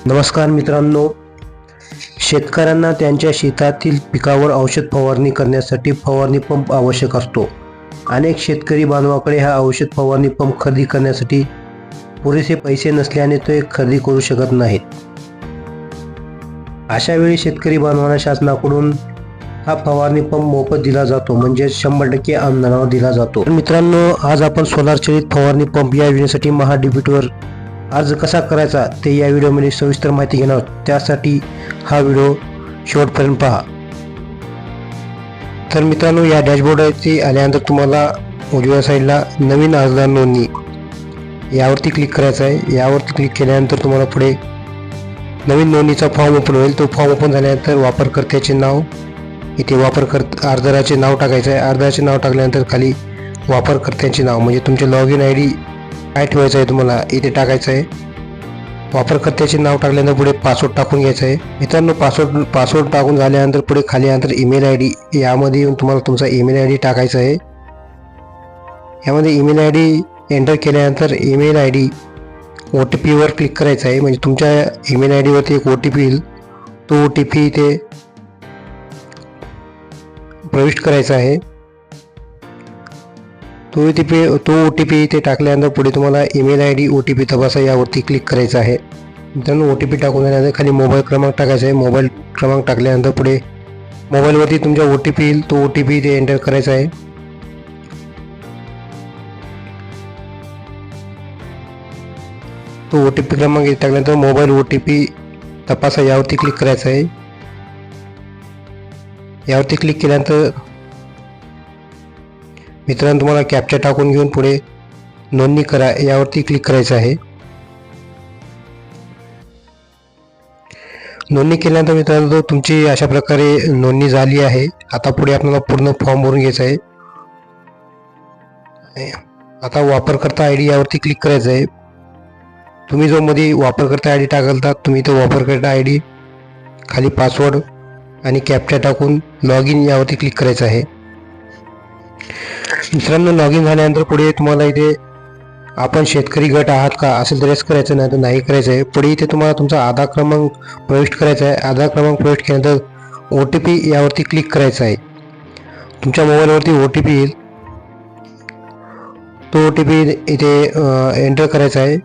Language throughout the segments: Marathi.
नमस्कार मित्रांनो, शेतकऱ्यांना त्यांच्या शेतातील पिकावर औषध फवारणी करण्यासाठी फवारणी पंप आवश्यक असतो. अनेक शेतकरी बांधवाकडे हा औषध फवारणी पंप खरेदी करण्यासाठी पुरेसे पैसे नसल्याने ते खरेदी करू शकत नाहीत. अशा वेळी शेतकरी बांधवांना शासनाकडून हा फवारणी पंप मोफत दिला जातो, म्हणजे 100% अनुदानावर दिला जातो. मित्रांनो, आज आपण सोलार चालित फवारणी पंप या योजनेसाठी महाडीबीटीवर अर्ज कसा करायचा ते या व्हिडिओमध्ये सविस्तर माहिती घेणार आहोत. त्यासाठी हा व्हिडिओ शेवटपर्यंत पहा. तर मित्रांनो, या डॅशबोर्डवरती आल्यानंतर तुम्हाला उजव्या साईडला नवीन अर्जदार नोंदणी यावरती क्लिक करायचं आहे. यावरती क्लिक केल्यानंतर तुम्हाला पुढे नवीन नोंदणीचा फॉर्म ओपन होईल. तो फॉर्म ओपन झाल्यानंतर वापरकर्त्याचे नाव इथे अर्जदाराचे नाव टाकायचं आहे. अर्जदाराचे नाव टाकल्यानंतर खाली वापरकर्त्याचे नाव म्हणजे तुमचे लॉग इन ID काय ठेवायचं आहे तुम्हाला इथे टाकायचं आहे. वापरकर्त्याचे नाव टाकल्यानंतर पुढे पासवर्ड टाकून घ्यायचा आहे. मित्रांनो, पासवर्ड टाकून झाल्यानंतर पुढे खाली नंतर ईमेल ID यामध्ये येऊन तुम्हाला तुमचा ईमेल ID टाकायचा आहे. यामध्ये ईमेल ID एंटर केल्यानंतर ईमेल ID OTP वर क्लिक करायचा आहे. म्हणजे तुमच्या ईमेल ID वरती एक OTP येईल. तो OTP इथे प्रविष्ट करायचा आहे. तो OTP इथे टाकल्यानंतर पुढे तुम्हाला ईमेल ID OTP तपासा यावरती क्लिक करायचं आहे. मित्रांनो, OTP टाकून झाल्यानंतर खाली मोबाईल क्रमांक टाकायचा आहे. मोबाईल क्रमांक टाकल्यानंतर पुढे मोबाईलवरती तुमचा OTP येईल. तो OTP इथे एंटर करायचा आहे. तो OTP क्रमांक इथे टाकल्यानंतर मोबाईल OTP तपासा यावरती क्लिक करायचं आहे. यावरती क्लिक केल्यानंतर मित्रांनो, तुम्हाला कॅप्चा टाकून घेऊन पुढे नोंदणी करा यावरती क्लिक करायचं आहे. नोंदणी केल्यानंतर मित्रांनो, तुमची अशा प्रकारे नोंदणी झाली आहे. आता पुढे आपल्याला पूर्ण फॉर्म भरून घ्यायचा आहे. आता वापरकर्ता ID यावरती क्लिक करायचं आहे. तुम्ही जो मध्ये वापरकर्ता ID टाकलता तुम्ही तो वापरकर्ता ID खाली पासवर्ड आणि कॅप्चा टाकून लॉग इन यावरती क्लिक करायचं आहे. मित्रांनो, लॉग इन झाल्यानंतर पुढे तुम्हाला इथे आपण शेतकरी गट आहात का असेल तर येस करायचं, नाही तर नाही करायचं आहे. पुढे इथे तुम्हाला तुमचा आधार क्रमांक प्रविष्ट करायचा आहे. आधार क्रमांक प्रविष्ट केल्यानंतर OTP यावरती क्लिक करायचा आहे. तुमच्या मोबाईलवरती OTP येईल. तो OTP इथे एंटर करायचा आहे.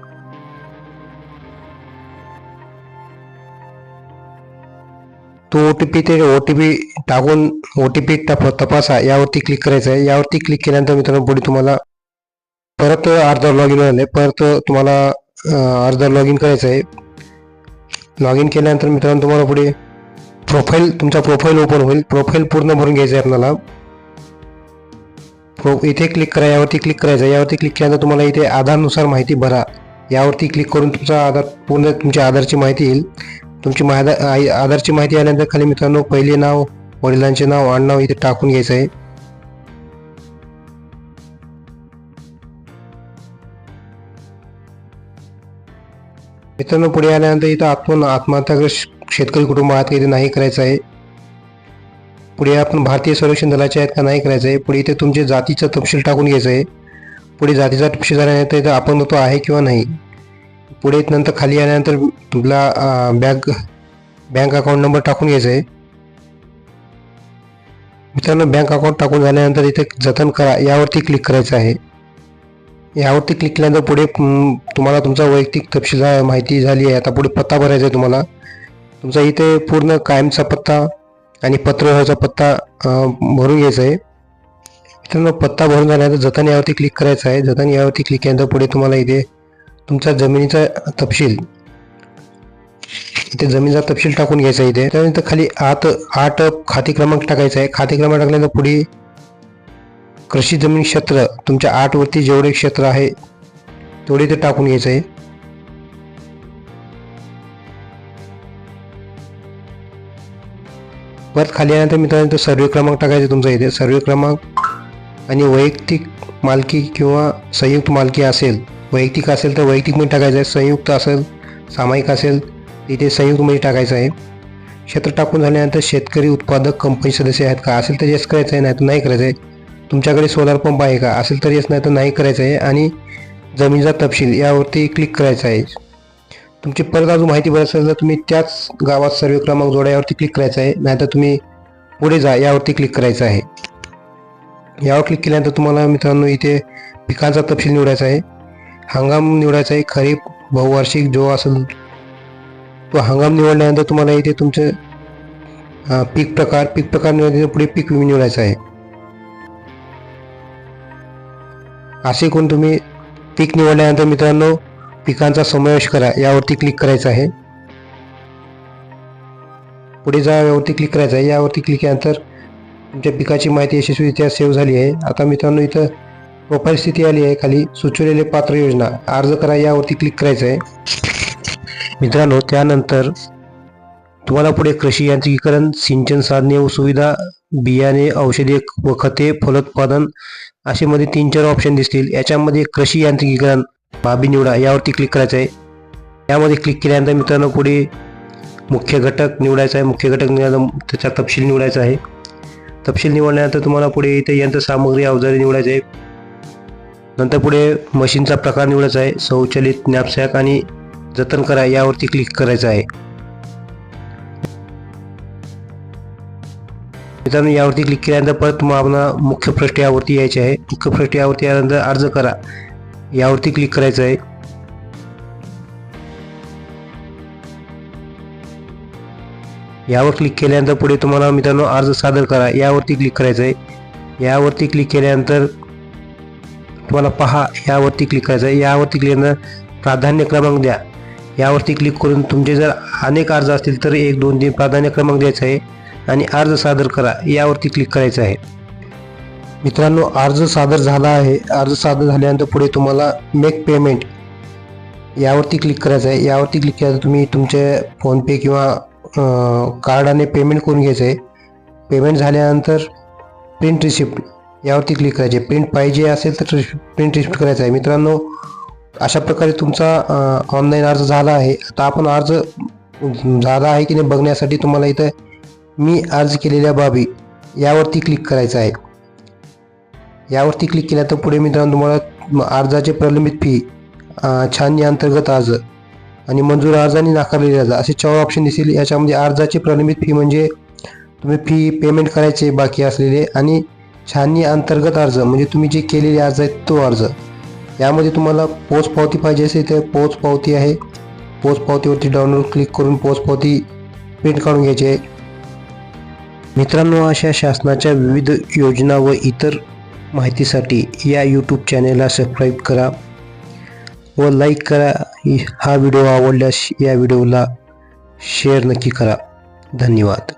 तो OTP टाकून OTP तपासा यावरती क्लिक करायचं आहे. यावरती क्लिक केल्यानंतर मित्रांनो, पुढे तुम्हाला परत अर्जदार लॉग इन झाले. परत तुम्हाला अर्जदार लॉग इन करायचं आहे. लॉग इन केल्यानंतर मित्रांनो, तुम्हाला पुढे तुमचा प्रोफाईल ओपन होईल. प्रोफाईल पूर्ण भरून घ्यायचं आहे आपल्याला. इथे क्लिक करा यावरती क्लिक करायचं आहे. यावरती क्लिक केल्यानंतर तुम्हाला इथे आधारनुसार माहिती भरा यावरती क्लिक करून तुमचा आधार पूर्ण तुमच्या आधारची माहिती येईल. तुमची आधारची माहिती आल्यानंतर खाली मित्रांनो पहिले नाव, वडिलांचे नाव, आडनाव इथे टाकून घ्यायचं आहे. मित्रांनो, पुढे आल्यानंतर इथं आपण आत्महत्याग्रस्त शेतकरी कुटुंब आहात का इथे नाही करायचं आहे. पुढे आपण भारतीय संरक्षण दलाचे आहेत का नाही करायचं आहे. पुढे इथे तुमचे जातीचा तपशील टाकून घ्यायचं आहे. पुढे जातीचा तपशील झाल्यानंतर इथं आपण तो आहे किंवा नाही. पुढे नंतर खाली आल्यानंतर तुला बँक अकाउंट नंबर टाकून घ्यायचा आहे. मित्रांनो, बँक अकाउंट टाकून झाल्यानंतर इथे जतन करा यावरती क्लिक करायचं आहे. यावरती क्लिक केल्यानंतर पुढे तुम्हाला तुमचा वैयक्तिक तपशील माहिती झाली आहे. आता पुढे पत्ता भरायचा आहे तुम्हाला. तुमचा इथे पूर्ण कायमचा पत्ता आणि पत्रव्यवहाराचा पत्ता भरून घ्यायचा आहे. मित्रांनो, पत्ता भरून झाल्यानंतर जतन यावरती क्लिक करायचं आहे. जतन यावरती क्लिक केल्यानंतर पुढे तुम्हाला इथे तुमचा जमिनीचा तपशील इथे जमिनीचा तपशील टाकून घ्यायचा आहे. इथे त्यानंतर खाली 8 खाते क्रमांक टाकायचा आहे. खाते क्रमांक टाकल्यानंतर पुढे कृषी जमीन क्षेत्र तुमच्या 8 वरती जेवढे क्षेत्र आहे तेवढे ते टाकून घ्यायचं आहे. परत खाली आल्यानंतर मित्रांनो सर्वे क्रमांक टाकायचा तुमचा इथे. सर्वे क्रमांक आणि वैयक्तिक मालकी किंवा संयुक्त मालकी असेल, वैयक्तिक असेल तर वैयक्तिक मध्ये टाकायचं आहे. संयुक्त असेल, सामायिक असेल इथे संयुक्त मध्ये टाकायचं आहे. क्षेत्र टाकून झाल्यानंतर शेतकरी उत्पादक कंपनी सदस्य आहेत का असेल तर येस करायचं आहे, नाही तर नाही करायचं आहे. तुमच्याकडे सोलार पंप आहे का असेल तर येस, नाही तर नाही करायचं आहे. आणि जमिनीचा तपशील यावरती क्लिक करायचं आहे. तुमची परत अजून माहिती भरायची असेल तर तुम्ही त्याच गावात सर्वे क्रमांक जोडा यावरती क्लिक करायचं आहे, नाहीतर तुम्ही पुढे जा यावरती क्लिक करायचं आहे. यावर क्लिक केल्यानंतर तुम्हाला मित्रांनो इथे पिकांचा तपशील निवडायचा आहे, हंगाम निवडायचा आहे, खरीप, बहुवार्षिक जो असेल तो हंगाम निवडल्यानंतर तुम्हाला इथे तुमचे पीक प्रकार निवडल्यानंतर पुढे पीक विमा निवडायचा आहे. असे करून तुम्ही पीक निवडल्यानंतर मित्रांनो पिकांचा समावेश करा यावरती क्लिक करायचं आहे. पुढे जा यावरती क्लिक करायचं आहे. यावरती क्लिक केल्यानंतर तुमच्या पिकाची माहिती यशस्वीरित्या सेव्ह झाली आहे. आता मित्रांनो इथं प्रोफाईल स्थिती आली आहे, खाली सुचवलेले पात्र योजना अर्ज करा यावरती क्लिक करायचं आहे. मित्रांनो त्यानंतर तुम्हाला पुढे कृषी यांत्रिकीकरण, सिंचन साधने व सुविधा, बियाणे, औषधे व खते, फलोत्पादन असे मध्ये 3-4 ऑप्शन दिसतील. याच्यामध्ये कृषी यांत्रिकीकरण बाबी निवडा यावरती क्लिक करायचं आहे. यामध्ये क्लिक केल्यानंतर मित्रांनो पुढे मुख्य घटक निवडायचा आहे. मुख्य घटक निवडल्यानंतर त्याचा तपशील निवडायचा आहे. तपशील निवडल्यानंतर तुम्हाला पुढे इथे यंत्रसामग्री अवजारे निवडायचे आहे. नंतर पुढे मशीनचा प्रकार निवडायचा आहे. स्वचालित, ज्ञापसहायक आणि जतन करा यावरती क्लिक करायचं आहे. मित्रांनो यावरती क्लिक केल्यानंतर परत तुम्हाला मुख्य पृष्ठ यावरती यायचे आहे. मुख्य पृष्ठ यावरती आल्यानंतर अर्ज करा यावरती क्लिक करायचं आहे. यावर क्लिक केल्यानंतर पुढे तुम्हाला मित्रांनो अर्ज सादर करा यावरती क्लिक करायचं आहे. यावरती क्लिक केल्यानंतर तुम्हाला पहा यावरती क्लिक करायचं आहे. यावरती क्लिक केल्यानंतर प्राधान्य क्रमांक द्या यावरती क्लिक करून तुमचे जर अनेक अर्ज असतील तर 1, 2, 3 प्राधान्य क्रमांक द्यायचा आहे आणि अर्ज सादर करा यावरती क्लिक करायचं आहे. मित्रांनो अर्ज सादर झाला आहे. अर्ज सादर झाल्यानंतर पुढे तुम्हाला मेक पेमेंट यावरती क्लिक करायचं आहे. यावरती क्लिक केल्यानंतर तुम्ही तुमचे फोनपे किंवा कार्डाने पेमेंट करून घ्यायचं आहे. पेमेंट झाल्यानंतर प्रिंट रिसिप्ट यावरती क्लिक करायचे. प्रिंट पाहिजे असेल तर प्रिंट रिसिप्ट करायचं आहे. मित्रांनो अशा प्रकारे तुमचा ऑनलाईन अर्ज झाला आहे. आता आपण अर्ज झाला आहे की नाही बघण्यासाठी तुम्हाला इथं मी अर्ज केलेल्या बाबी यावरती क्लिक करायचं आहे. यावरती क्लिक केल्यानंतर पुढे मित्रांनो तुम्हाला अर्जाचे प्रलंबित फी, छाननी अंतर्गत अर्ज आणि मंजूर अर्ज आणि नाकारलेले अर्ज असे 4 ऑप्शन दिसतील. याच्यामध्ये अर्जाची प्रलंबित फी म्हणजे तुम्ही फी पेमेंट करायचे बाकी असलेले, आणि छाननी अंतर्गत अर्ज म्हणजे तुम्ही जे केलेले अर्ज आहेत तो अर्ज. यामध्ये तुम्हाला पोच पावती पाहिजे असेल तर पोच पावती आहे. पोच पावतीवरती डाउनलोड क्लिक करून पोच पावती प्रिंट काढून घ्यायची आहे. मित्रांनो अशा शासनाच्या विविध योजना व इतर माहितीसाठी या यूट्यूब चॅनेलला सबस्क्राईब करा व लाईक करा. हा व्हिडिओ आवडल्यास या व्हिडिओला शेअर नक्की करा. धन्यवाद.